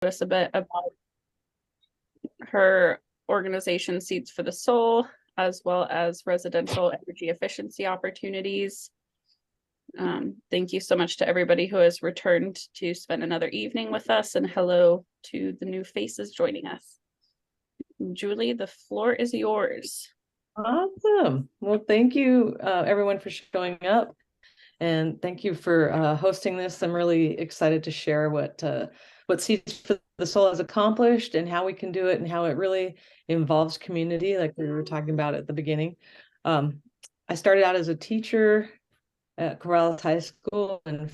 us a bit about her organization Seeds for the Soul, as well as residential energy efficiency opportunities. Thank you so much to everybody who has returned to spend another evening with us, and hello to the new faces joining us. Julie, the floor is yours. Awesome. Well, thank you, everyone, for showing up. And thank you for hosting this. I'm really excited to share what Seeds for the Soul has accomplished and how we can do it and how it really involves community, like we were talking about at the beginning. I started out as a teacher at Corrales High School, and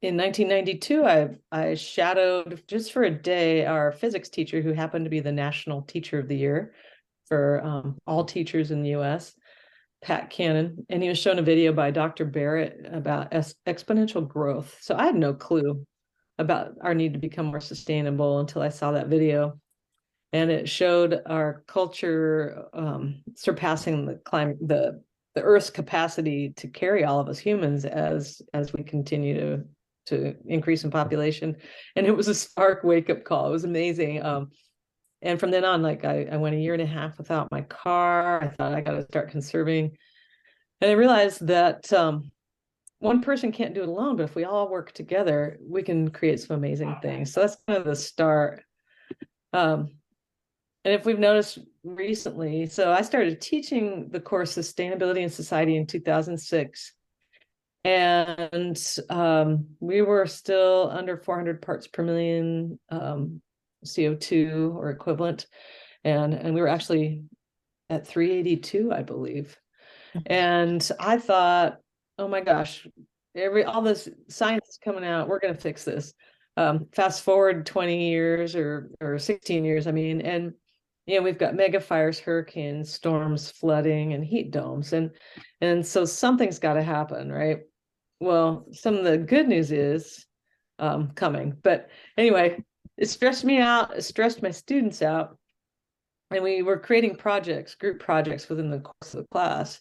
in 1992, I shadowed just for a day our physics teacher, who happened to be the National Teacher of the Year for all teachers in the U.S., Pat Cannon, and he was shown a video by Dr. Barrett about exponential growth. So I had no clue about our need to become more sustainable until I saw that video. And it showed our culture surpassing the Earth's capacity to carry all of us humans as we continue to increase in population. And it was a stark wake-up call. It was amazing. And from then on, like I went a year and a half without my car. I thought I got to start conserving. And I realized that one person can't do it alone, but if we all work together, we can create some amazing things. So that's kind of the start. And if we've noticed recently, so I started teaching the course Sustainability and Society in 2006. And we were still under 400 parts per million CO2 or equivalent. And we were actually at 382, I believe. And I thought, oh my gosh, all this science is coming out, we're going to fix this. Fast forward 20 years or 16 years, I mean, and we've got mega fires, hurricanes, storms, flooding, and heat domes. And so something's got to happen, right? Well, some of the good news is coming. But anyway, it stressed me out. It stressed my students out. And we were creating group projects within the course of the class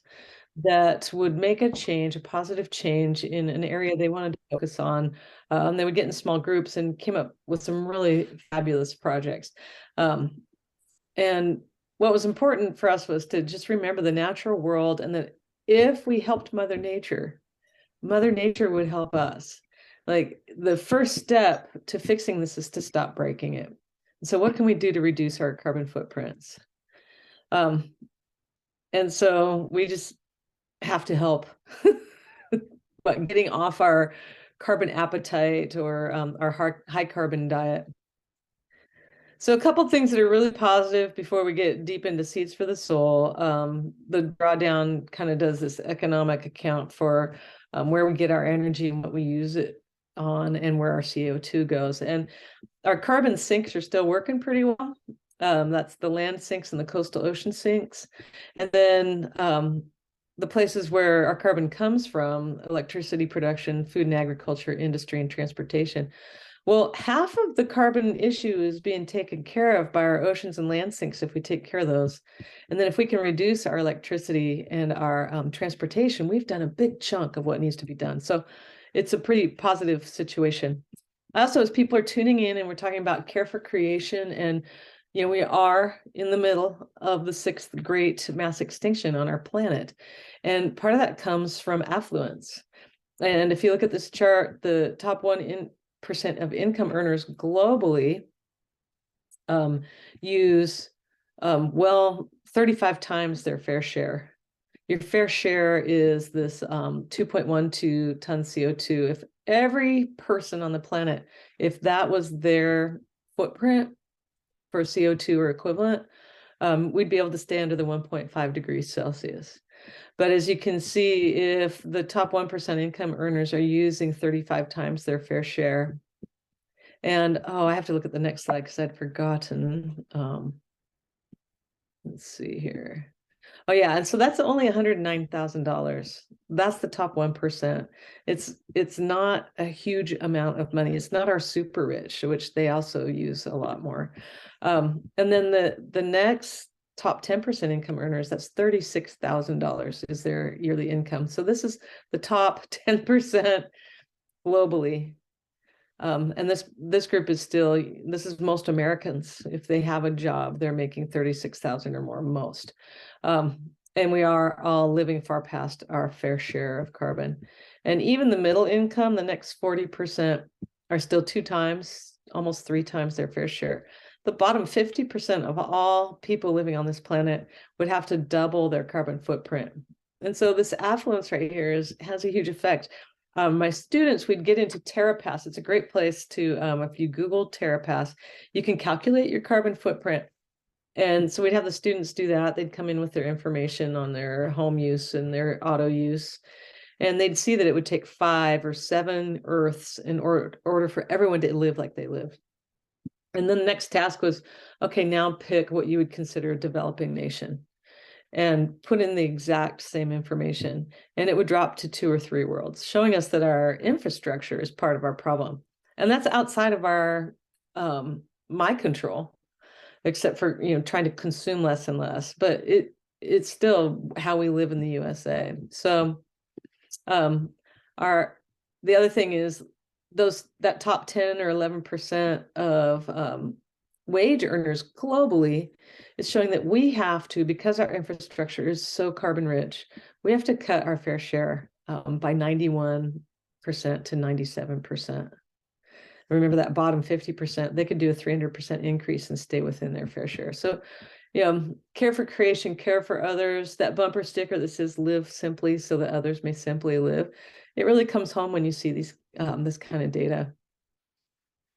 that would make a change, a positive change in an area they wanted to focus on. They would get in small groups and came up with some really fabulous projects. And what was important for us was to just remember the natural world, and that if we helped Mother Nature would help us. Like, the first step to fixing this is to stop breaking it. So what can we do to reduce our carbon footprints? And so we just have to help but getting off our carbon appetite or our high carbon diet. So a couple things that are really positive before we get deep into Seeds for the Soul. The drawdown kind of does this economic account for where we get our energy and what we use it on, and where our CO2 goes. And our carbon sinks are still working pretty well. That's the land sinks and the coastal ocean sinks. And then the places where our carbon comes from: electricity production, food and agriculture, industry, and transportation. Well, half of the carbon issue is being taken care of by our oceans and land sinks if we take care of those. And then if we can reduce our electricity and our transportation, we've done a big chunk of what needs to be done. So it's a pretty positive situation. Also, as people are tuning in and we're talking about care for creation, and we are in the middle of the 6th great mass extinction on our planet. And part of that comes from affluence. And if you look at this chart, the top 1% of income earners globally use 35 times their fair share. Your fair share is this 2.12 tons CO2. If every person on the planet, if that was their footprint for CO2 or equivalent, we'd be able to stay under the 1.5 degrees Celsius. But as you can see, if the top 1% income earners are using 35 times their fair share, and I have to look at the next slide because I'd forgotten. Let's see here. Oh yeah, and so that's only $109,000. That's the top 1%. It's not a huge amount of money. It's not our super rich, which they also use a lot more. And then the next top 10% income earners, that's $36,000 is their yearly income. So this is the top 10% globally. And this group is still, this is most Americans. If they have a job, they're making 36,000 or more, most. And we are all living far past our fair share of carbon. And even the middle income, the next 40% are still 2 times, almost 3 times their fair share. The bottom 50% of all people living on this planet would have to double their carbon footprint. And so this affluence right here has a huge effect. My students, we'd get into TerraPass. It's a great place to, if you Google TerraPass, you can calculate your carbon footprint. And so we'd have the students do that. They'd come in with their information on their home use and their auto use. And they'd see that it would take 5 or 7 Earths in order for everyone to live like they live. And then the next task was, okay, now pick what you would consider a developing nation and put in the exact same information. And it would drop to 2 or 3 worlds, showing us that our infrastructure is part of our problem. And that's outside of our my control, except for, trying to consume less and less. But it's still how we live in the USA. So the other thing is that top 10 or 11% of wage earners globally is showing that we have to, because our infrastructure is so carbon rich, we have to cut our fair share by 91% to 97%. Remember that bottom 50%, they could do a 300% increase and stay within their fair share. So, care for creation, care for others, that bumper sticker that says live simply so that others may simply live. It really comes home when you see these this kind of data.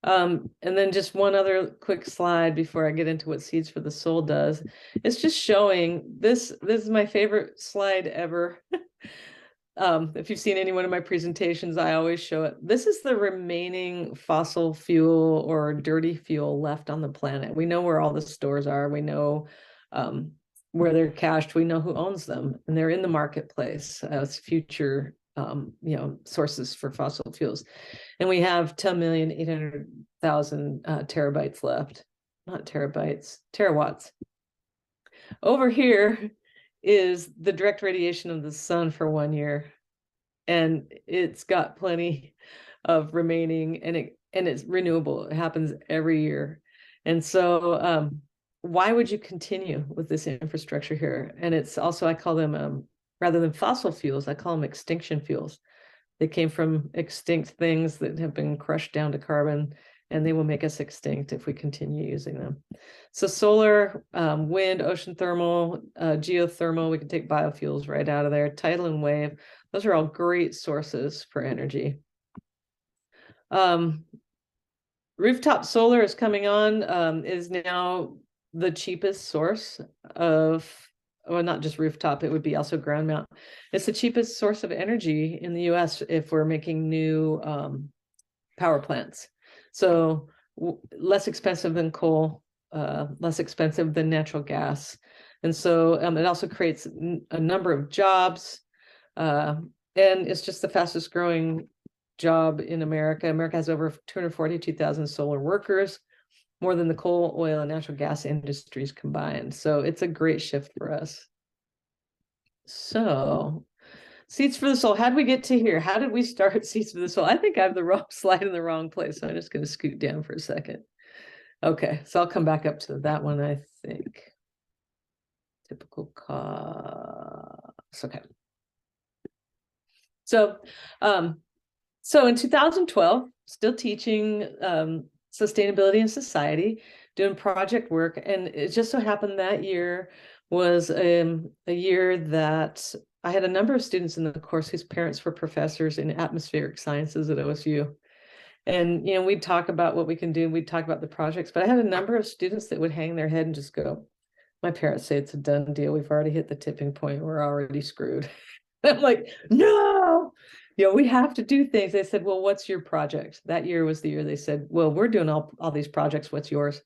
And then just one other quick slide before I get into what Seeds for the Soul does. It's just showing this is my favorite slide ever. If you've seen any one of my presentations, I always show it. This is the remaining fossil fuel or dirty fuel left on the planet. We know where all the stores are. We know where they're cached. We know who owns them, and they're in the marketplace as future sources for fossil fuels. And we have 10,800,000 terabytes left, not terabytes, terawatts. Over here is the direct radiation of the sun for 1 year. And it's got plenty of remaining, and it's renewable. It happens every year. And so why would you continue with this infrastructure here? And it's also, I call them, rather than fossil fuels, I call them extinction fuels. They came from extinct things that have been crushed down to carbon, and they will make us extinct if we continue using them. So solar, wind, ocean thermal, geothermal, we can take biofuels right out of there, tidal and wave. Those are all great sources for energy. Rooftop solar is coming on, is now the cheapest source of, well, not just rooftop, it would be also ground mount. It's the cheapest source of energy in the US if we're making new power plants. So less expensive than coal, less expensive than natural gas. And so it also creates a number of jobs, and it's just the fastest growing job in America. America has over 242,000 solar workers, more than the coal, oil, and natural gas industries combined. So it's a great shift for us. So Seeds for the Soul, how did we get to here? How did we start Seeds for the Soul? I think I have the wrong slide in the wrong place, so I'm just going to scoot down for a second. Okay, so I'll come back up to that one, I think. Typical costs. Okay. So in 2012, still teaching sustainability in society, doing project work. And it just so happened that year was a year that I had a number of students in the course whose parents were professors in atmospheric sciences at OSU. And, we'd talk about what we can do. We'd talk about the projects, but I had a number of students that would hang their head and just go, my parents say it's a done deal. We've already hit the tipping point. We're already screwed. I'm like, no, we have to do things. They said, well, what's your project? That year was the year they said, well, we're doing all these projects. What's yours?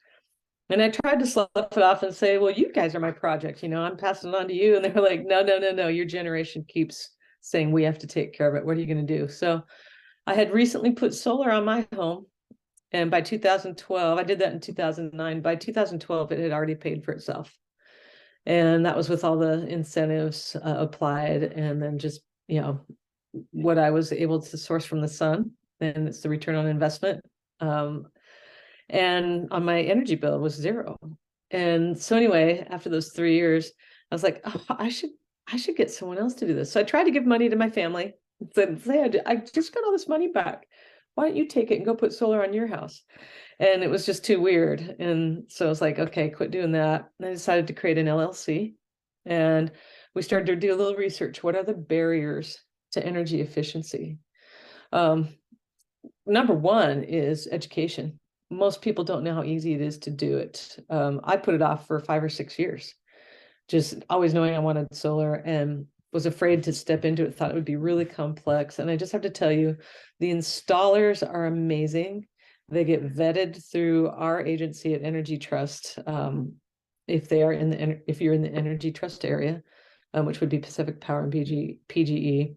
And I tried to slough it off and say, well, you guys are my project. I'm passing it on to you. And they were like, no. Your generation keeps saying we have to take care of it. What are you going to do? So I had recently put solar on my home. And by 2012, I did that in 2009. By 2012, it had already paid for itself. And that was with all the incentives applied, and then just, what I was able to source from the sun. and it's the return on investment. And on my energy bill it was 0. And so anyway, after those 3 years, I was like, oh, I should get someone else to do this. So I tried to give money to my family. Said, hey, I just got all this money back. Why don't you take it and go put solar on your house? And it was just too weird. And so I was like, okay, quit doing that. And I decided to create an LLC. And we started to do a little research. What are the barriers to energy efficiency? Number one is education. Most people don't know how easy it is to do it. I put it off for 5 or 6 years, just always knowing I wanted solar and was afraid to step into it, thought it would be really complex. And I just have to tell you, the installers are amazing. They get vetted through our agency at Energy Trust. If you're in the Energy Trust area, which would be Pacific Power and PGE.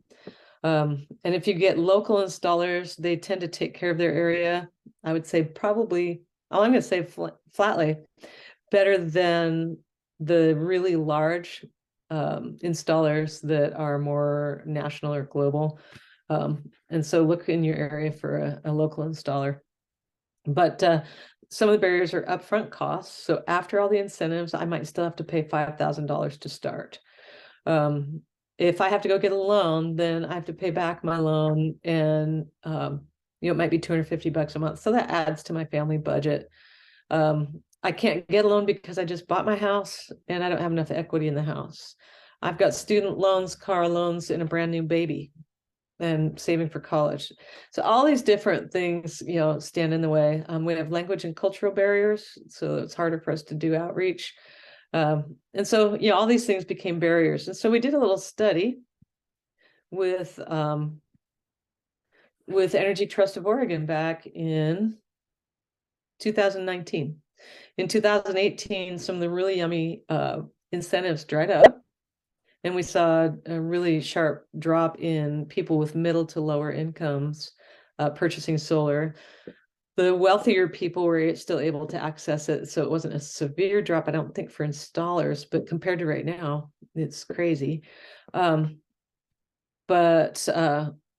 And if you get local installers, they tend to take care of their area. I would say probably, I'm going to say flatly, better than the really large installers that are more national or global. And so look in your area for a local installer. But some of the barriers are upfront costs. So after all the incentives, I might still have to pay $5,000 to start. If I have to go get a loan, then I have to pay back my loan, and it might be $250 a month. So that adds to my family budget. I can't get a loan because I just bought my house and I don't have enough equity in the house. I've got student loans, car loans, and a brand new baby, and saving for college. So all these different things, stand in the way. We have language and cultural barriers, so it's harder for us to do outreach. And so, all these things became barriers. And so we did a little study with Energy Trust of Oregon back in 2019. In 2018, some of the really yummy incentives dried up, and we saw a really sharp drop in people with middle to lower incomes purchasing solar. The wealthier people were still able to access it, so it wasn't a severe drop, I don't think, for installers, but compared to right now, it's crazy. But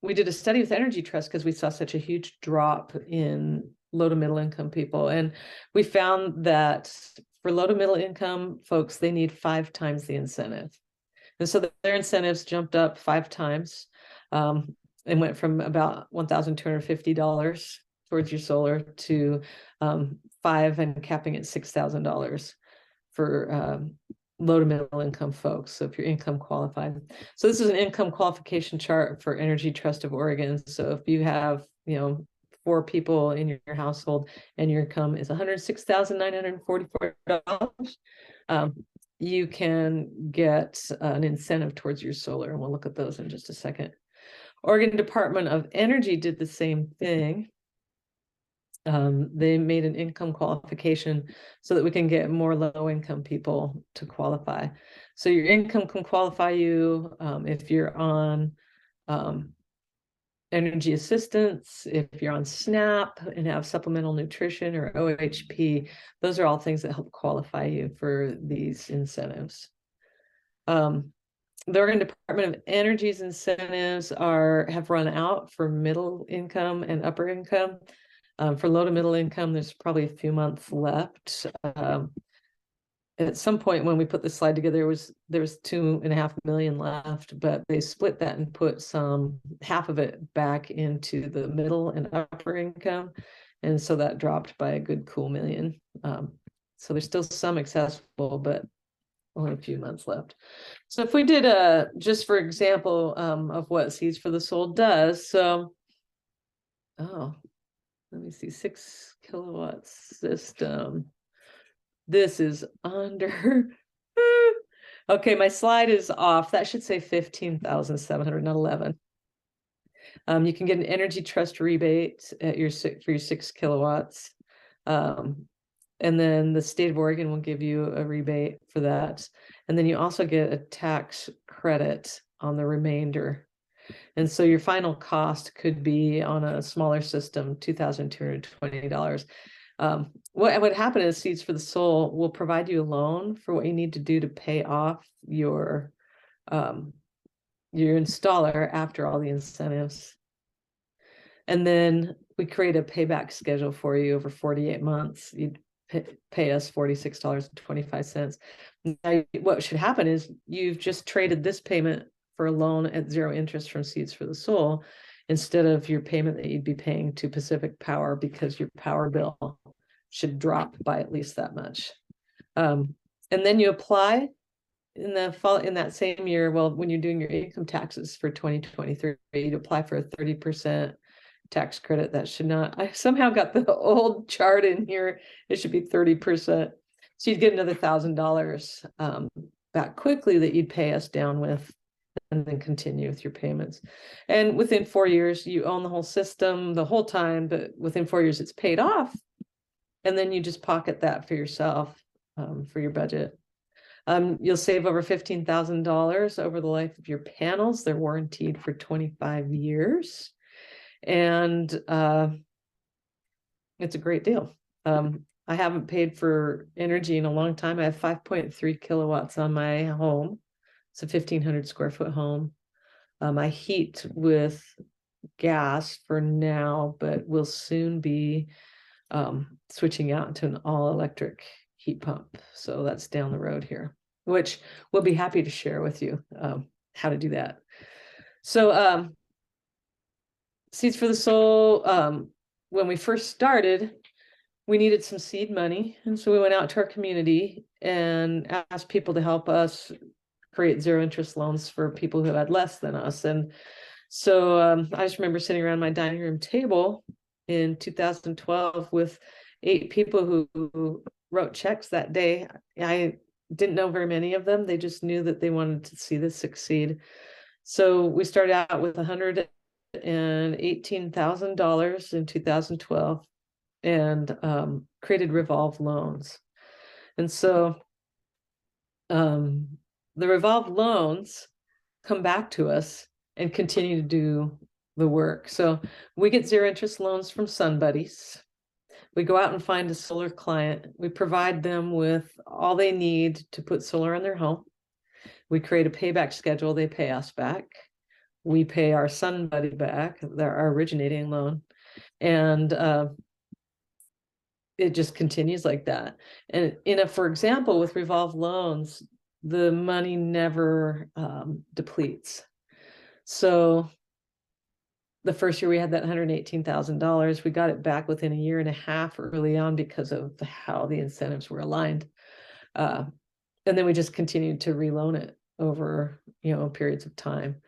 we did a study with Energy Trust because we saw such a huge drop in low to middle income people. And we found that for low to middle income folks, they need 5 times the incentive. And so their incentives jumped up 5 times and went from about $1,250 towards your solar to 5 and capping at $6,000 for low to middle income folks. So if you're income qualified. So this is an income qualification chart for Energy Trust of Oregon. So if you have, 4 people in your household and your income is $106,944, you can get an incentive towards your solar. And we'll look at those in just a second. Oregon Department of Energy did the same thing. They made an income qualification so that we can get more low-income people to qualify. So your income can qualify you if you're on energy assistance, if you're on SNAP and have supplemental nutrition or OHP. Those are all things that help qualify you for these incentives. The Oregon Department of Energy's incentives have run out for middle income and upper income. For low to middle income, there's probably a few months left. At some point when we put this slide together, there was 2.5 million left, but they split that and put half of it back into the middle and upper income. And so that dropped by a good cool million. So there's still some accessible, but only a few months left. So if we did just for example of what Seeds for the Soul does. So, let me see, 6 kilowatt system. This is under, okay, my slide is off. That should say 15,700, not 11. You can get an Energy Trust rebate at for your 6 kilowatts. And then the state of Oregon will give you a rebate for that. And then you also get a tax credit on the remainder. And so your final cost could be on a smaller system, $2,220. What would happen is Seeds for the Soul will provide you a loan for what you need to do to pay off your installer after all the incentives. And then we create a payback schedule for you over 48 months. You'd pay us $46.25. Now, what should happen is you've just traded this payment for a loan at 0 interest from Seeds for the Soul, instead of your payment that you'd be paying to Pacific Power, because your power bill should drop by at least that much. And then you apply in that same year. Well, when you're doing your income taxes for 2023, you apply for a 30% tax credit. That should not, I somehow got the old chart in here. It should be 30%. So you'd get another $1,000 back quickly that you'd pay us down with, and then continue with your payments. And within 4 years, you own the whole system the whole time, but within 4 years, it's paid off. And then you just pocket that for yourself, for your budget. You'll save over $15,000 over the life of your panels. They're warranted for 25 years. And it's a great deal. I haven't paid for energy in a long time. I have 5.3 kilowatts on my home. It's a 1,500 square foot home. I heat with gas for now, but we'll soon be switching out to an all electric heat pump. So that's down the road here, which we'll be happy to share with you how to do that. So Seeds for the Soul, when we first started, we needed some seed money. And so we went out to our community and asked people to help us create 0 interest loans for people who had less than us. And so I just remember sitting around my dining room table in 2012 with 8 people who wrote checks that day. I didn't know very many of them. They just knew that they wanted to see this succeed. So we started out with $118,000 in 2012 and created Revolve loans. And so the Revolve loans come back to us and continue to do the work. So we get 0 interest loans from Sun Buddies. We go out and find a solar client. We provide them with all they need to put solar on their home. We create a payback schedule. They pay us back. We pay our Sun Buddy back, our originating loan. And it just continues like that. And for example, with Revolve loans, the money never depletes. So the first year we had that $118,000, we got it back within a year and a half early on because of how the incentives were aligned. And then we just continued to reloan it over, periods of time.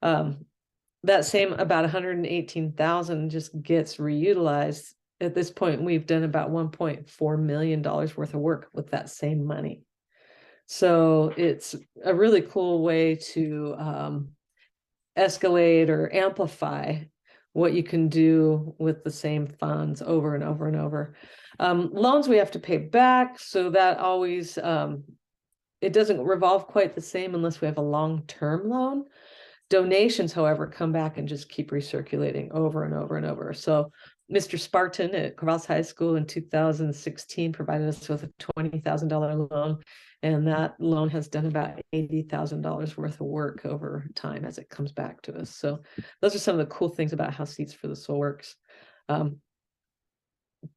That same about 118,000 just gets reutilized. At this point, we've done about $1.4 million worth of work with that same money. So it's a really cool way to escalate or amplify what you can do with the same funds over and over and over. Loans we have to pay back, so that always it doesn't revolve quite the same unless we have a long-term loan. Donations, however, come back and just keep recirculating over and over and over. So Mr. Spartan at Corvallis High School in 2016 provided us with a $20,000 loan, and that loan has done about $80,000 worth of work over time as it comes back to us. So those are some of the cool things about how Seeds for the Soul works.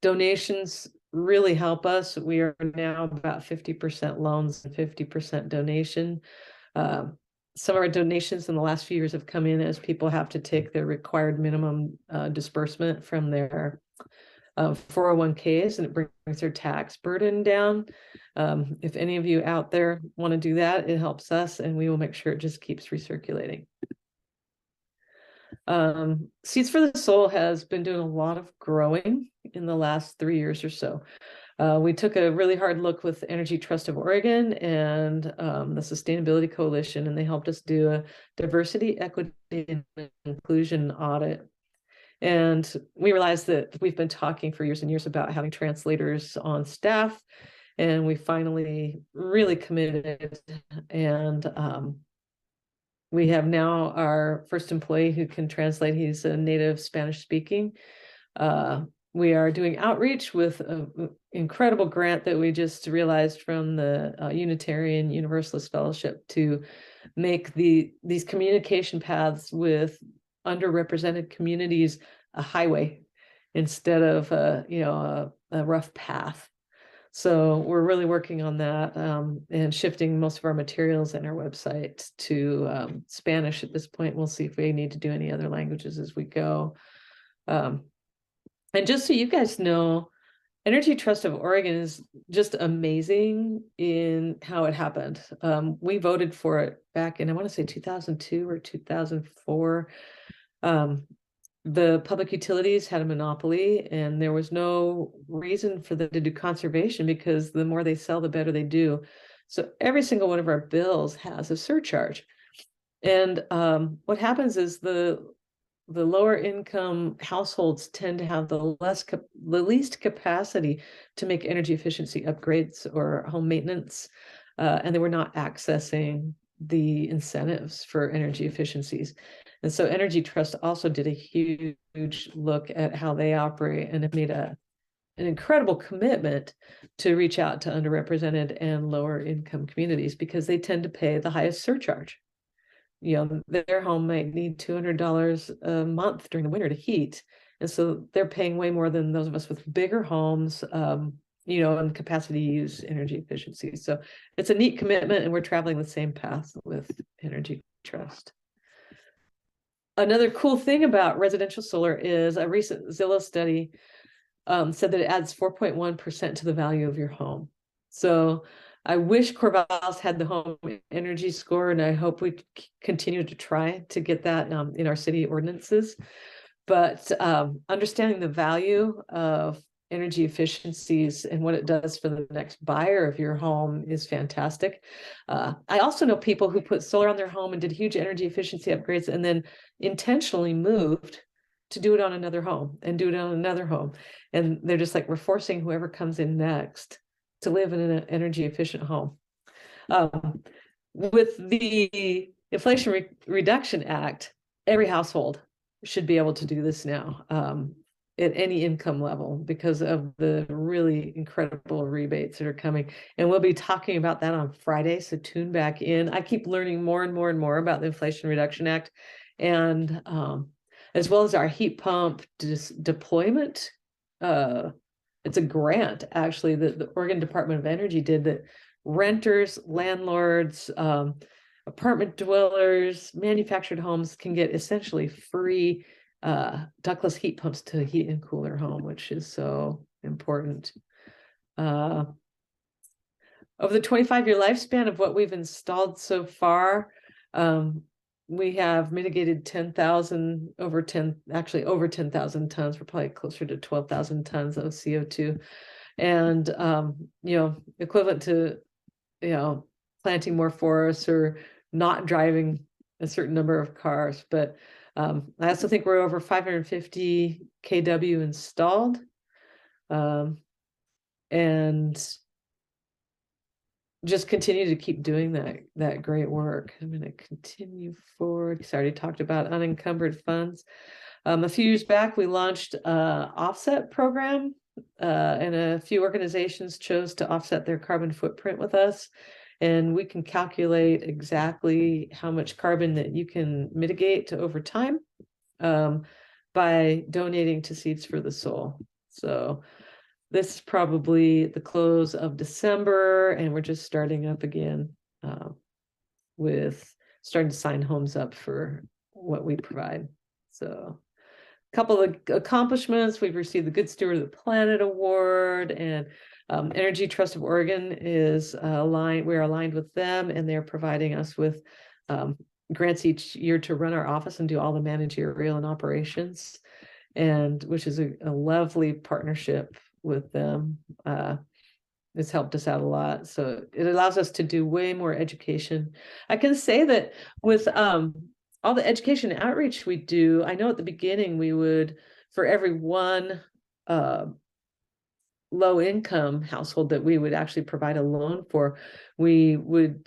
Donations really help us. We are now about 50% loans and 50% donation. Some of our donations in the last few years have come in as people have to take their required minimum disbursement from their 401ks, and it brings their tax burden down. If any of you out there want to do that, it helps us, and we will make sure it just keeps recirculating. Seeds for the Soul has been doing a lot of growing in the last 3 years or so. We took a really hard look with Energy Trust of Oregon and the Sustainability Coalition, and they helped us do a diversity, equity, and inclusion audit. And we realized that we've been talking for years and years about having translators on staff, and we finally really committed. And we have now our first employee who can translate. He's a native Spanish speaking. We are doing outreach with an incredible grant that we just realized from the Unitarian Universalist Fellowship to make these communication paths with underrepresented communities a highway instead of a rough path. So we're really working on that, and shifting most of our materials and our website to Spanish at this point. We'll see if we need to do any other languages as we go. And just so you guys know, Energy Trust of Oregon is just amazing in how it happened. We voted for it back in, I want to say 2002 or 2004. The public utilities had a monopoly, and there was no reason for them to do conservation, because the more they sell, the better they do. So every single one of our bills has a surcharge. And what happens is the lower income households tend to have the least capacity to make energy efficiency upgrades or home maintenance, and they were not accessing the incentives for energy efficiencies. And so Energy Trust also did a huge look at how they operate, and have made an incredible commitment to reach out to underrepresented and lower income communities, because they tend to pay the highest surcharge. Their home might need $200 a month during the winter to heat. And so they're paying way more than those of us with bigger homes, and capacity to use energy efficiency. So it's a neat commitment, and we're traveling the same path with Energy Trust. Another cool thing about residential solar is a recent Zillow study said that it adds 4.1% to the value of your home. So I wish Corvallis had the home energy score, and I hope we continue to try to get that in our city ordinances. But understanding the value of energy efficiencies and what it does for the next buyer of your home is fantastic. I also know people who put solar on their home and did huge energy efficiency upgrades, and then intentionally moved to do it on another home and do it on another home. And they're just like, we're forcing whoever comes in next to live in an energy efficient home. With the Inflation Reduction Act, every household should be able to do this now, at any income level, because of the really incredible rebates that are coming. And we'll be talking about that on Friday, so tune back in. I keep learning more and more and more about the Inflation Reduction Act, and as well as our heat pump deployment. It's a grant, actually, that the Oregon Department of Energy did, that renters, landlords, apartment dwellers, manufactured homes can get essentially free ductless heat pumps to heat and cool their home, which is so important. Over the 25-year lifespan of what we've installed so far, we have mitigated 10,000, over 10,000 tons. We're probably closer to 12,000 tons of CO2, and equivalent to planting more forests or not driving a certain number of cars. But I also think we're over 550 kW installed, and just continue to keep doing that great work. I'm going to continue forward, because I already talked about unencumbered funds. A few years back, we launched an offset program, and a few organizations chose to offset their carbon footprint with us. And we can calculate exactly how much carbon that you can mitigate over time by donating to Seeds for the Soul. So this is probably the close of December, and we're just starting up again with starting to sign homes up for what we provide. So a couple of accomplishments: we've received the Good Steward of the Planet Award, and Energy Trust of Oregon is aligned. We're aligned with them, and they're providing us with grants each year to run our office and do all the managerial and operations, and which is a lovely partnership with them. It's helped us out a lot. So it allows us to do way more education. I can say that with all the education and outreach we do, I know at the beginning we would, for every one low income household that we would actually provide a loan for, we would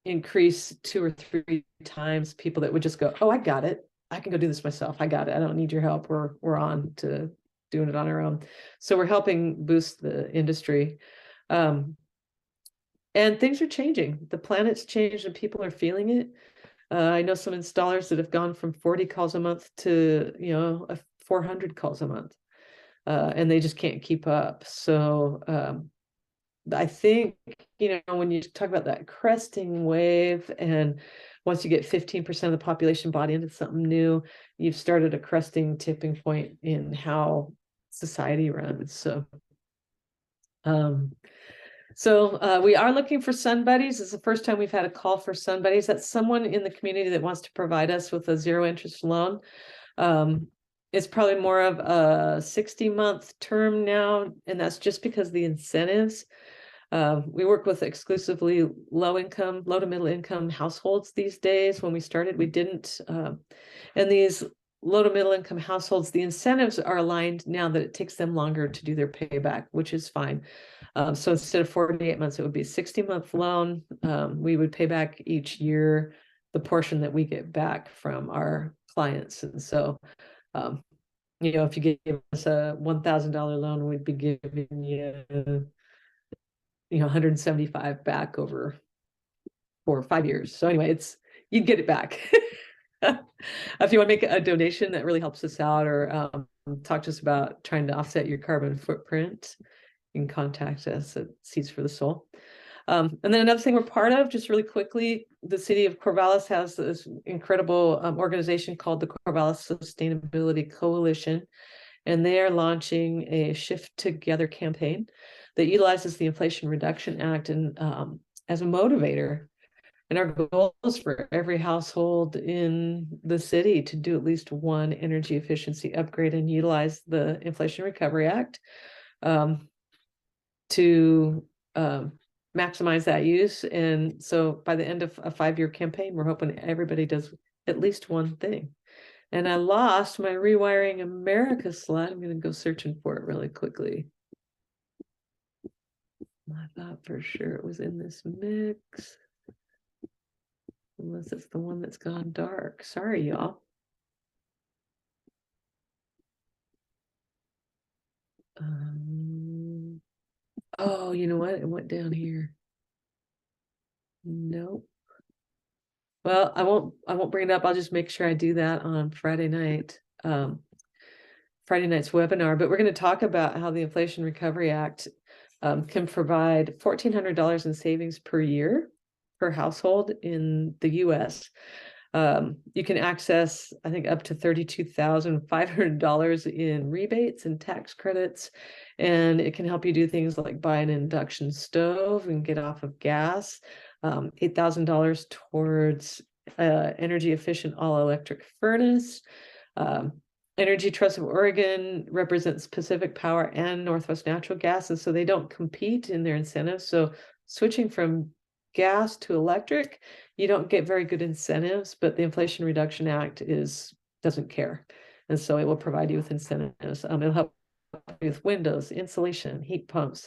increase 2 or 3 times people that would just go, oh, I got it. I can go do this myself. I got it. I don't need your help. We're on to doing it on our own. So we're helping boost the industry. And things are changing. The planet's changed and people are feeling it. I know some installers that have gone from 40 calls a month to, 400 calls a month, and they just can't keep up. So I think, when you talk about that cresting wave, and once you get 15% of the population bought into something new, you've started a cresting tipping point in how society runs. So we are looking for Sun Buddies. It's the first time we've had a call for Sun Buddies. That's someone in the community that wants to provide us with a zero interest loan. It's probably more of a 60-month term now, and that's just because the incentives. We work with exclusively low to middle income households these days. When we started, we didn't. And these low to middle income households, the incentives are aligned now that it takes them longer to do their payback, which is fine. So instead of 48 months, it would be a 60-month loan. We would pay back each year the portion that we get back from our clients. And so, if you gave us a $1,000 loan, we'd be giving you 175 back over 4 or 5 years. So anyway, you'd get it back. If you want to make a donation, that really helps us out, or talk to us about trying to offset your carbon footprint, you can contact us at Seeds for the Soul. And then another thing we're part of, just really quickly, the city of Corvallis has this incredible organization called the Corvallis Sustainability Coalition, and they are launching a Shift Together campaign that utilizes the Inflation Reduction Act and as a motivator. And our goal is for every household in the city to do at least one energy efficiency upgrade and utilize the Inflation Recovery Act to maximize that use. And so by the end of a 5-year campaign, we're hoping everybody does at least one thing. And I lost my Rewiring America slide. I'm going to go searching for it really quickly. I thought for sure it was in this mix. Unless it's the one that's gone dark. Sorry, y'all. Oh, you know what? It went down here. Nope. Well, I won't bring it up. I'll just make sure I do that on Friday night. Friday night's webinar. But we're going to talk about how the Inflation Recovery Act can provide $1,400 in savings per year per household in the US. You can access, I think, up to $32,500 in rebates and tax credits. And it can help you do things like buy an induction stove and get off of gas, $8,000 towards energy efficient all electric furnace. Energy Trust of Oregon represents Pacific Power and Northwest Natural Gas, and so they don't compete in their incentives. So switching from gas to electric, you don't get very good incentives, but the Inflation Reduction Act doesn't care. And so it will provide you with incentives. It'll help you with windows, insulation, heat pump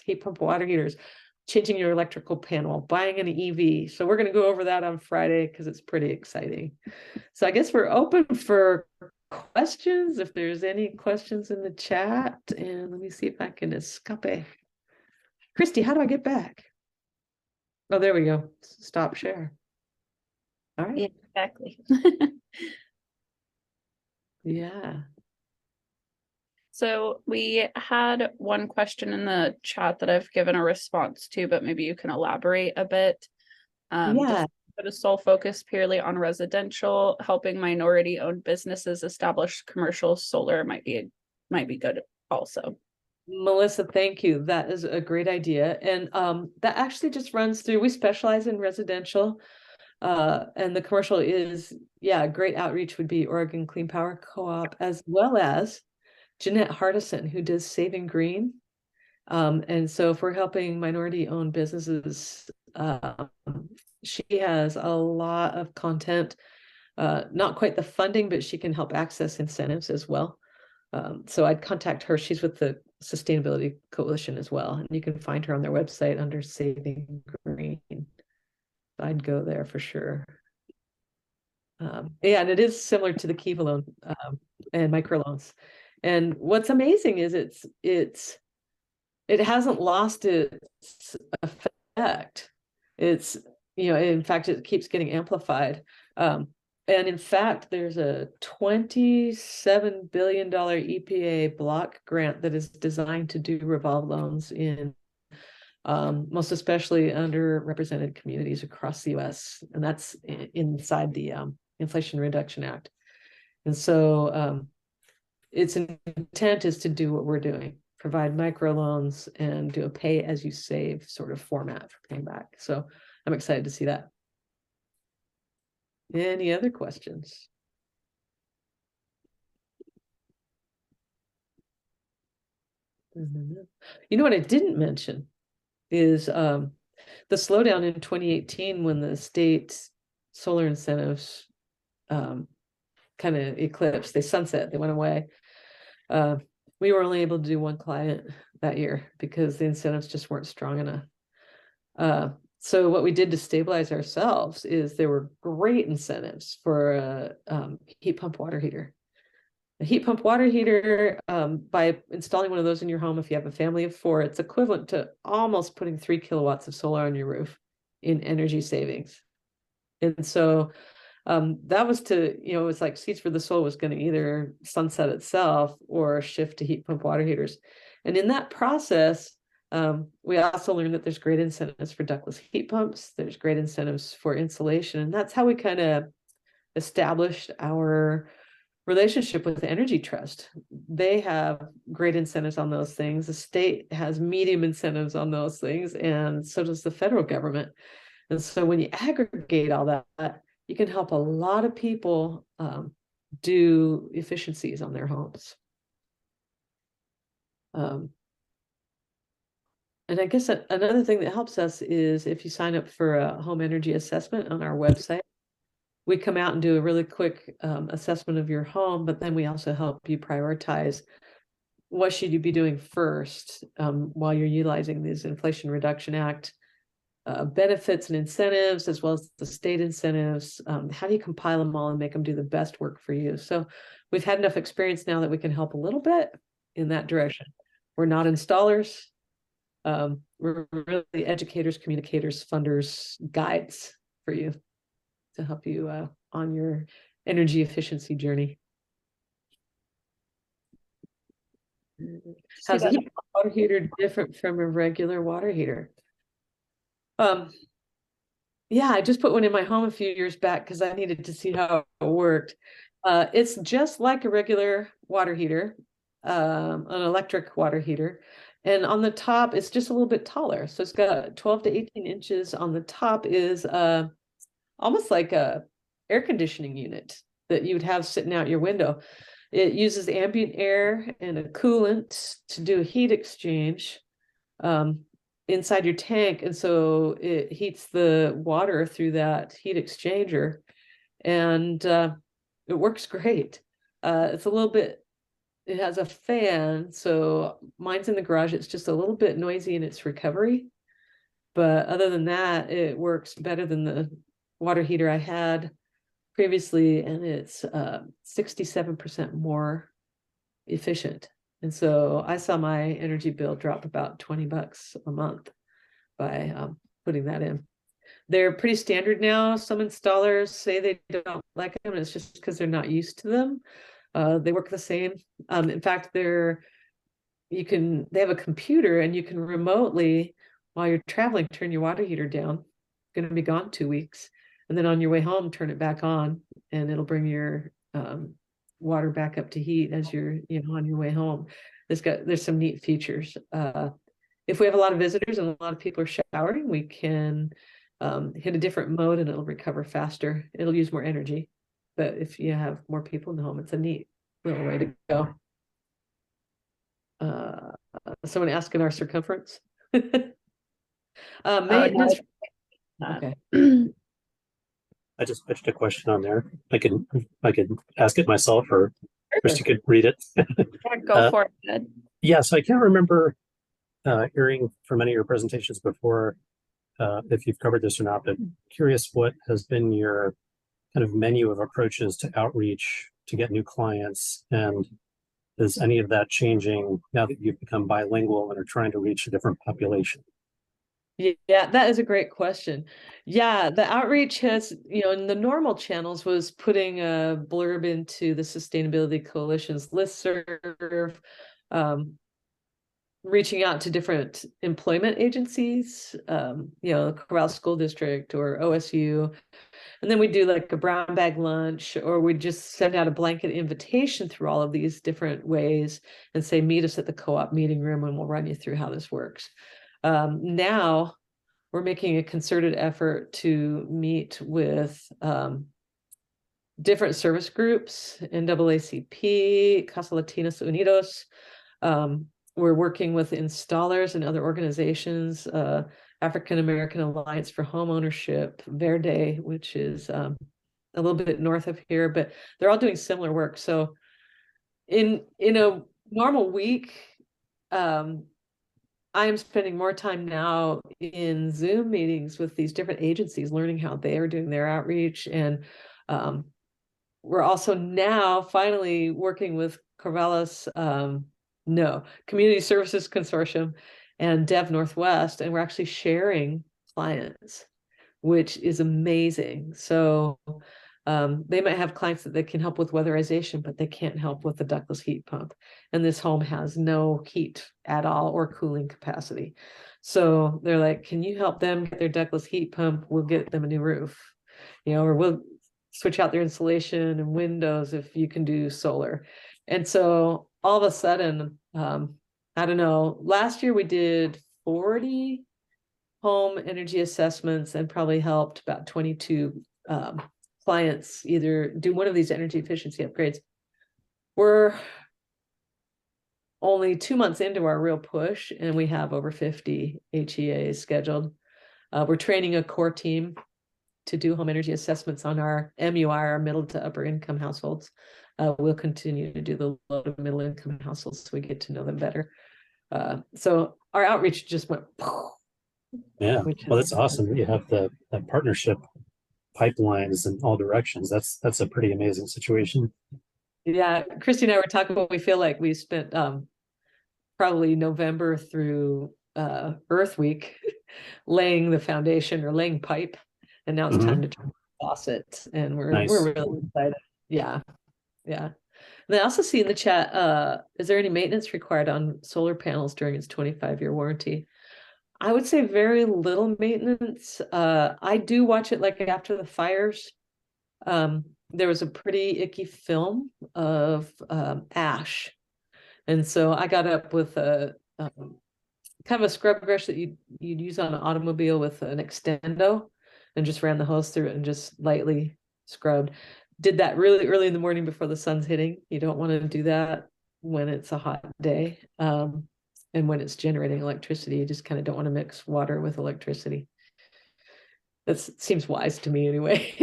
water heaters, changing your electrical panel, buying an EV. So we're going to go over that on Friday because it's pretty exciting. So I guess we're open for questions, if there's any questions in the chat. And let me see if I can escape. Christy, how do I get back? Oh, there we go. Stop share. All right. Yeah, exactly. Yeah. So we had one question in the chat that I've given a response to, but maybe you can elaborate a bit. Yeah. The sole focus purely on residential, helping minority-owned businesses establish commercial solar might be good also. Melissa, thank you. That is a great idea. And that actually just runs through, we specialize in residential, and the commercial is, great outreach would be Oregon Clean Power Co-op, as well as Jeanette Hardison, who does Saving Green. And so if we're helping minority-owned businesses, she has a lot of content, not quite the funding, but she can help access incentives as well. So I'd contact her. She's with the Sustainability Coalition as well. And you can find her on their website under Saving Green. I'd go there for sure. And it is similar to the Kiva loan and microloans. And what's amazing is it hasn't lost its effect. It's, in fact, it keeps getting amplified. And in fact, there's a $27 billion EPA block grant that is designed to do revolve loans in most especially underrepresented communities across the US. And that's inside the Inflation Reduction Act. And so its intent is to do what we're doing, provide microloans and do a pay as you save sort of format for paying back. So I'm excited to see that. Any other questions? You know what I didn't mention is the slowdown in 2018 when the state solar incentives kind of eclipsed, they sunset, they went away. We were only able to do one client that year because the incentives just weren't strong enough. So what we did to stabilize ourselves is there were great incentives for a heat pump water heater. A heat pump water heater, by installing one of those in your home, if you have a family of 4, it's equivalent to almost putting 3 kilowatts of solar on your roof in energy savings. And so that was to, you know, it's like Seeds for the Soul was going to either sunset itself or shift to heat pump water heaters. And in that process, we also learned that there's great incentives for ductless heat pumps. There's great incentives for insulation. And that's how we kind of established our relationship with the Energy Trust. They have great incentives on those things. The state has medium incentives on those things, and so does the federal government. And so when you aggregate all that, you can help a lot of people do efficiencies on their homes. And I guess another thing that helps us is if you sign up for a home energy assessment on our website, we come out and do a really quick assessment of your home, but then we also help you prioritize what should you be doing first while you're utilizing these Inflation Reduction Act benefits and incentives, as well as the state incentives. How do you compile them all and make them do the best work for you? So we've had enough experience now that we can help a little bit in that direction. We're not installers. We're really educators, communicators, funders, guides for you to help you on your energy efficiency journey. How's a heat pump water heater different from a regular water heater? Yeah, I just put one in my home a few years back because I needed to see how it worked. It's just like a regular water heater, an electric water heater. And on the top, it's just a little bit taller. So it's got 12 to 18 inches. On the top is almost like a air conditioning unit that you would have sitting out your window. It uses ambient air and a coolant to do a heat exchange inside your tank. And so it heats the water through that heat exchanger, and it works great. It's a little bit, it has a fan. So mine's in the garage. It's just a little bit noisy in its recovery. But other than that, it works better than the water heater I had previously, and it's 67% more efficient. And so I saw my energy bill drop about $20 a month by putting that in. They're pretty standard now. Some installers say they don't like them, and it's just because they're not used to them. They work the same. In fact, they have a computer, and you can remotely, while you're traveling, turn your water heater down. It's going to be gone 2 weeks. And then on your way home, turn it back on, and it'll bring your water back up to heat as you're, on your way home. There's some neat features. If we have a lot of visitors and a lot of people are showering, we can hit a different mode and it'll recover faster. It'll use more energy. But if you have more people in the home, it's a neat little way to go. Someone asking our circumference. Maintenance. Okay. I just pitched a question on there. I could ask it myself, or Christy could read it. Go for it. Yeah, so I can't remember hearing from any of your presentations before, if you've covered this or not, but curious what has been your kind of menu of approaches to outreach to get new clients, and is any of that changing now that you've become bilingual and are trying to reach a different population? Yeah, that is a great question. Yeah, the outreach has, in the normal channels was putting a blurb into the Sustainability Coalition's listserv, um, reaching out to different employment agencies, Corral School District or OSU. And then we do like a brown bag lunch, or we just send out a blanket invitation through all of these different ways and say, meet us at the co-op meeting room and we'll run you through how this works. Now we're making a concerted effort to meet with different service groups, NAACP, Casa Latinos Unidos. We're working with installers and other organizations, African American Alliance for Home Ownership, Verde, which is a little bit north of here, but they're all doing similar work. So in a normal week, I am spending more time now in Zoom meetings with these different agencies, learning how they are doing their outreach. And we're also now finally working with Corvallis, Community Services Consortium and Dev Northwest, and we're actually sharing clients, which is amazing. So they might have clients that they can help with weatherization, but they can't help with the ductless heat pump. And this home has no heat at all or cooling capacity. So they're like, can you help them get their ductless heat pump? We'll get them a new roof, or we'll switch out their insulation and windows if you can do solar. And so all of a sudden, I don't know, last year we did 40 home energy assessments and probably helped about 22 clients either do one of these energy efficiency upgrades. We're only 2 months into our real push, and we have over 50 HEAs scheduled. We're training a core team to do home energy assessments on our MUI, our middle to upper income households. We'll continue to do the low to middle income households so we get to know them better. So our outreach just went. Yeah, well, that's awesome. You have the partnership pipelines in all directions. That's a pretty amazing situation. Yeah, Christy and I were talking about, we feel like we spent probably November through Earth Week laying the foundation or laying pipe, and now it's time to turn the faucet, and we're really excited. Yeah. And I also see in the chat, is there any maintenance required on solar panels during its 25-year warranty? I would say very little maintenance. I do watch it like after the fires. There was a pretty icky film of ash. And so I got up with a kind of a scrub brush that you'd use on an automobile with an extendo, and just ran the hose through it and just lightly scrubbed. Did that really early in the morning before the sun's hitting. You don't want to do that when it's a hot day. And when it's generating electricity, you just kind of don't want to mix water with electricity. That seems wise to me anyway.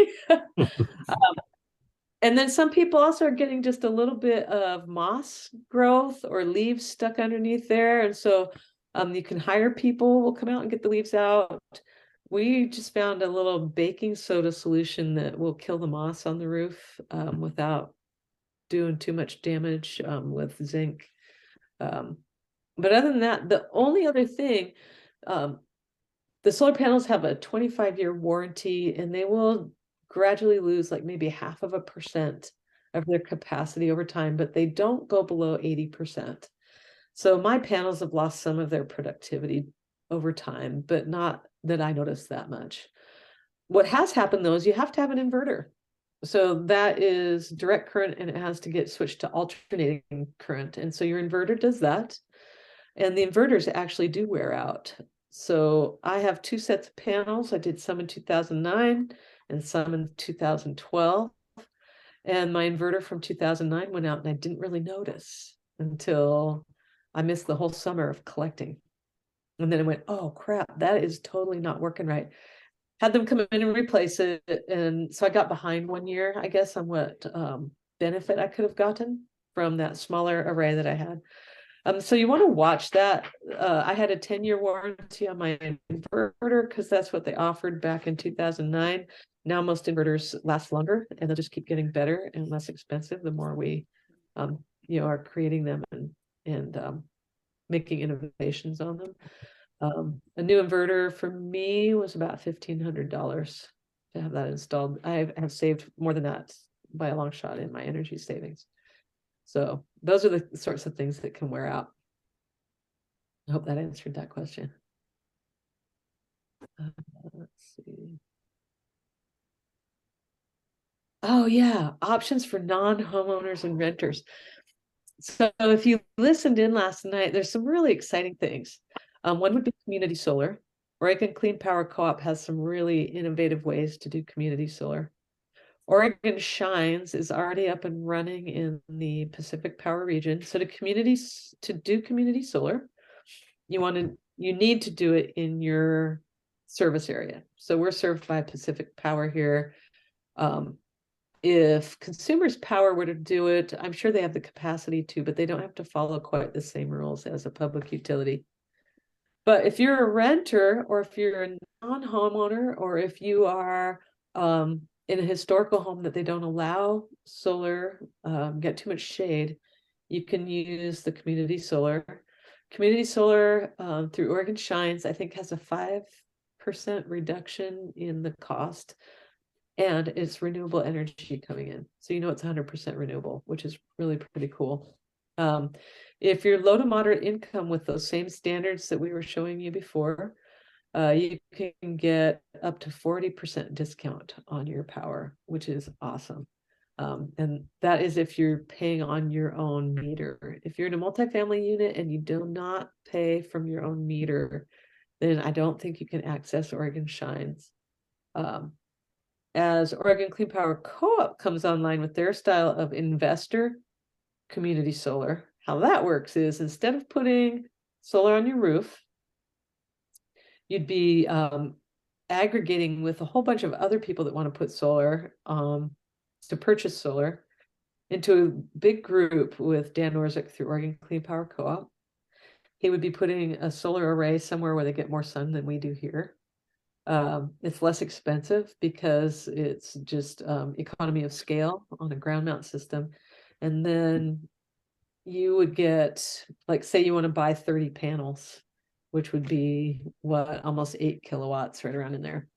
And then some people also are getting just a little bit of moss growth or leaves stuck underneath there. And so you can hire people will come out and get the leaves out. We just found a little baking soda solution that will kill the moss on the roof without doing too much damage with zinc. But other than that, the only other thing, the solar panels have a 25-year warranty, and they will gradually lose like maybe 0.5% of their capacity over time, but they don't go below 80%. So my panels have lost some of their productivity over time, but not that I noticed that much. What has happened though is you have to have an inverter. So that is direct current, and it has to get switched to alternating current. And so your inverter does that. And the inverters actually do wear out. So I have 2 sets of panels. I did some in 2009 and some in 2012. And my inverter from 2009 went out, and I didn't really notice until I missed the whole summer of collecting. And then I went, oh crap, that is totally not working right. Had them come in and replace it. And so I got behind 1 year, I guess, on what benefit I could have gotten from that smaller array that I had. So you want to watch that. I had a 10-year warranty on my inverter because that's what they offered back in 2009. Now most inverters last longer, and they'll just keep getting better and less expensive the more we, are creating them and making innovations on them. A new inverter for me was about $1,500 to have that installed. I have saved more than that by a long shot in my energy savings. So those are the sorts of things that can wear out. I hope that answered that question. Let's see. Oh yeah, options for non-homeowners and renters. So if you listened in last night, there's some really exciting things. One would be community solar. Oregon Clean Power Co-op has some really innovative ways to do community solar. Oregon Shines is already up and running in the Pacific Power region. So to do community solar, you need to do it in your service area. So we're served by Pacific Power here. If Consumers Power were to do it, I'm sure they have the capacity to, but they don't have to follow quite the same rules as a public utility. But if you're a renter, or if you're a non-homeowner, or if you are in a historical home that they don't allow solar, get too much shade, you can use the community solar. Community solar through Oregon Shines, I think, has a 5% reduction in the cost, and it's renewable energy coming in. So it's 100% renewable, which is really pretty cool. If you're low to moderate income with those same standards that we were showing you before, you can get up to 40% discount on your power, which is awesome. And that is if you're paying on your own meter. If you're in a multifamily unit and you do not pay from your own meter, then I don't think you can access Oregon Shines. As Oregon Clean Power Co-op comes online with their style of investor community solar, how that works is, instead of putting solar on your roof, you'd be aggregating with a whole bunch of other people that want to put solar, to purchase solar, into a big group with Dan Norzik through Oregon Clean Power Co-op. He would be putting a solar array somewhere where they get more sun than we do here. It's less expensive because it's just economy of scale on a ground mount system. And then you would get, like, say you want to buy 30 panels, which would be almost 8 kilowatts, right around in there.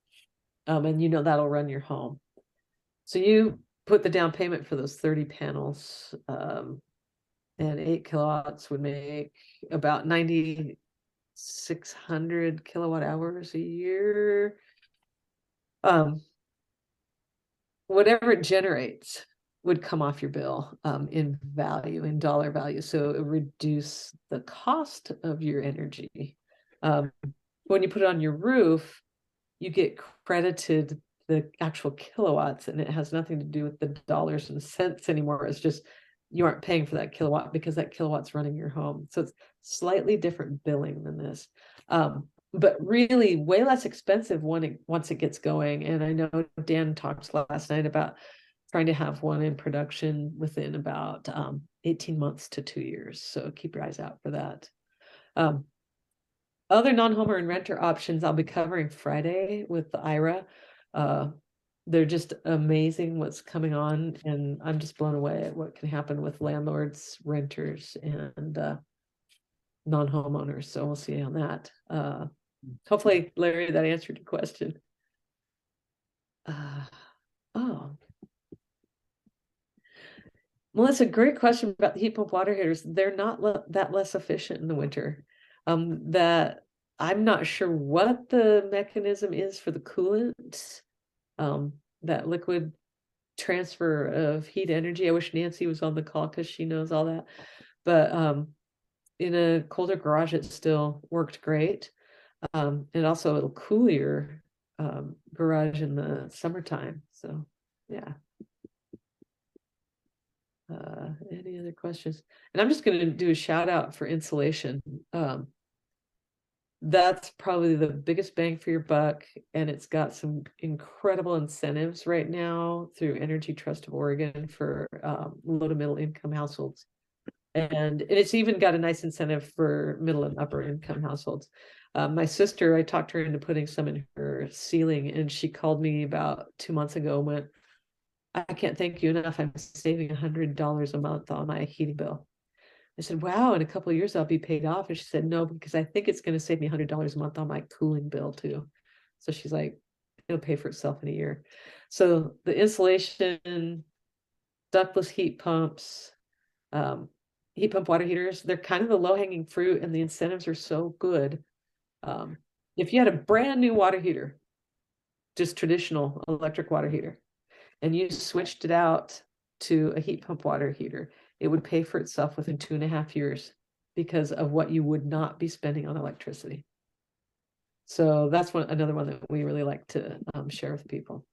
And that'll run your home. So you put the down payment for those 30 panels, and 8 kilowatts would make about 9,600 kilowatt hours a year. Whatever it generates would come off your bill in value, in dollar value. So it reduce the cost of your energy. When you put it on your roof, you get credited the actual kilowatts, and it has nothing to do with the dollars and cents anymore. It's just you aren't paying for that kilowatt because that kilowatt's running your home. So it's slightly different billing than this. But really way less expensive once it gets going. And I know Dan talked last night about trying to have one in production within about 18 months to 2 years. So keep your eyes out for that. Other non-homeowner and renter options I'll be covering Friday with the IRA. They're just amazing what's coming on, and I'm just blown away at what can happen with landlords, renters, and non-homeowners. So we'll see on that. Hopefully, Larry, that answered your question. Oh, Melissa, great question about the heat pump water heaters. They're not that less efficient in the winter. That I'm not sure what the mechanism is for the coolant, that liquid transfer of heat energy. I wish Nancy was on the call because she knows all that. But in a colder garage, it still worked great. And also it'll cool your garage in the summertime. So yeah. Any other questions? And I'm just going to do a shout out for insulation. That's probably the biggest bang for your buck, and it's got some incredible incentives right now through Energy Trust of Oregon for low to middle income households. And it's even got a nice incentive for middle and upper income households. My sister, I talked her into putting some in her ceiling, and she called me about 2 months ago and went, I can't thank you enough. I'm saving $100 a month on my heating bill. I said, wow, in a couple of years I'll be paid off. And she said, no, because I think it's going to save me $100 a month on my cooling bill too. So she's like, it'll pay for itself in a year. So the insulation, ductless heat pumps, heat pump water heaters, they're kind of the low hanging fruit, and the incentives are so good. If you had a brand new water heater, just traditional electric water heater, and you switched it out to a heat pump water heater, it would pay for itself within 2.5 years because of what you would not be spending on electricity. So that's another one that we really like to share with people.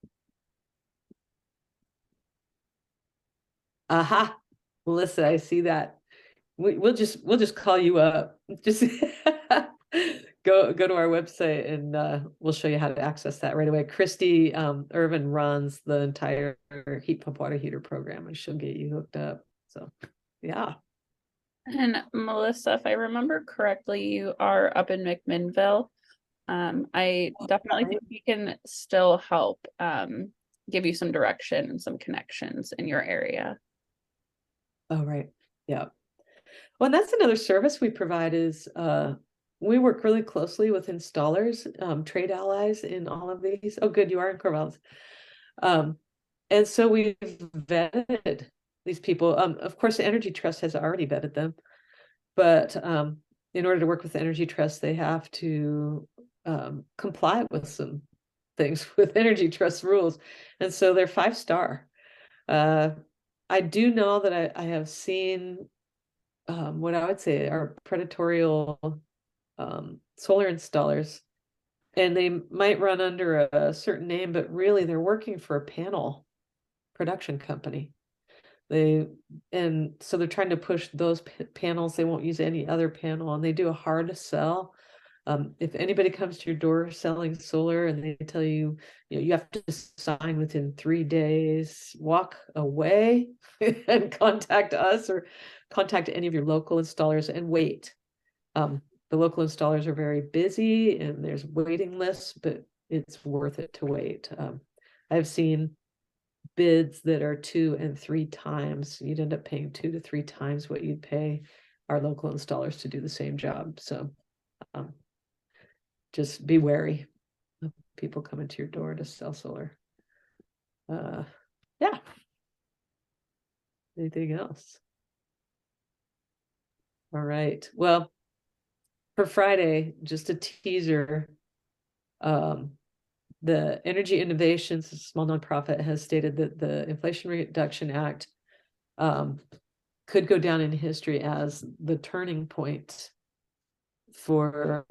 Aha, Melissa, I see that. We'll just call you up. Just go to our website and we'll show you how to access that right away. Christy Irvin runs the entire heat pump water heater program, and she'll get you hooked up. So yeah. And Melissa, if I remember correctly, you are up in McMinnville. I definitely think we can still help give you some direction and some connections in your area. Oh, right. Yeah. Well, and that's another service we provide is we work really closely with installers, trade allies in all of these. Oh, good, you are in Corvallis. And so we've vetted these people. Of course, the Energy Trust has already vetted them, but in order to work with the Energy Trust, they have to comply with some things with Energy Trust rules. And so they're 5-star. I do know that I have seen what I would say are predatorial solar installers, and they might run under a certain name, but really they're working for a panel production company. And so they're trying to push those panels. They won't use any other panel, and they do a hard sell. If anybody comes to your door selling solar and they tell you, you have to sign within 3 days, walk away and contact us or contact any of your local installers and wait. The local installers are very busy and there's waiting lists, but it's worth it to wait. I've seen bids that are 2 and 3 times. You'd end up paying 2 to 3 times what you'd pay our local installers to do the same job. So just be wary of people coming to your door to sell solar. Yeah. Anything else? All right. Well, for Friday, just a teaser. The Energy Innovations, a small nonprofit, has stated that the Inflation Reduction Act could go down in history as the turning point for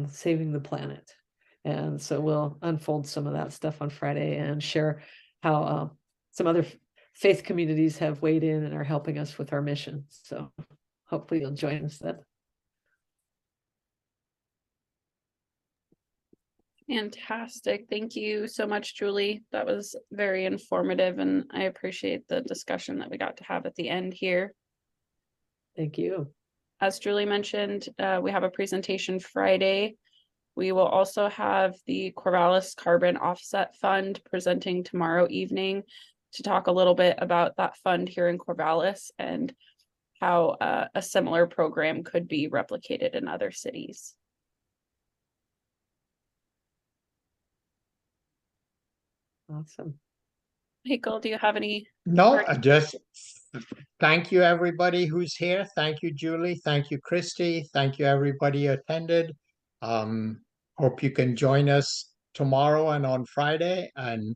saving the planet. And so we'll unfold some of that stuff on Friday and share how some other faith communities have weighed in and are helping us with our mission. So hopefully you'll join us then. Fantastic. Thank you so much, Julie. That was very informative, and I appreciate the discussion that we got to have at the end here. Thank you. As Julie mentioned, we have a presentation Friday. We will also have the Corvallis Carbon Offset Fund presenting tomorrow evening to talk a little bit about that fund here in Corvallis and how a similar program could be replicated in other cities. Awesome. Michael, do you have any? No, I just thank you, everybody who's here. Thank you, Julie. Thank you, Christy. Thank you, everybody who attended. Hope you can join us tomorrow and on Friday. And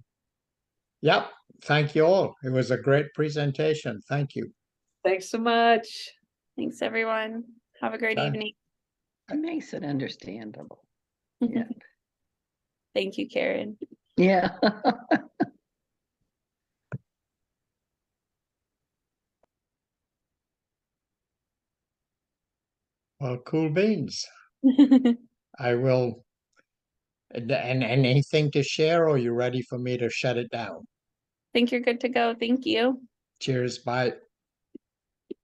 yep, thank you all. It was a great presentation. Thank you. Thanks so much. Thanks, everyone. Have a great Okay. evening. It makes it understandable. Yeah. Thank you, Karen. Yeah. Well, cool beans. I will. And anything to share, or are you ready for me to shut it down? Think you're good to go. Thank you. Cheers. Bye.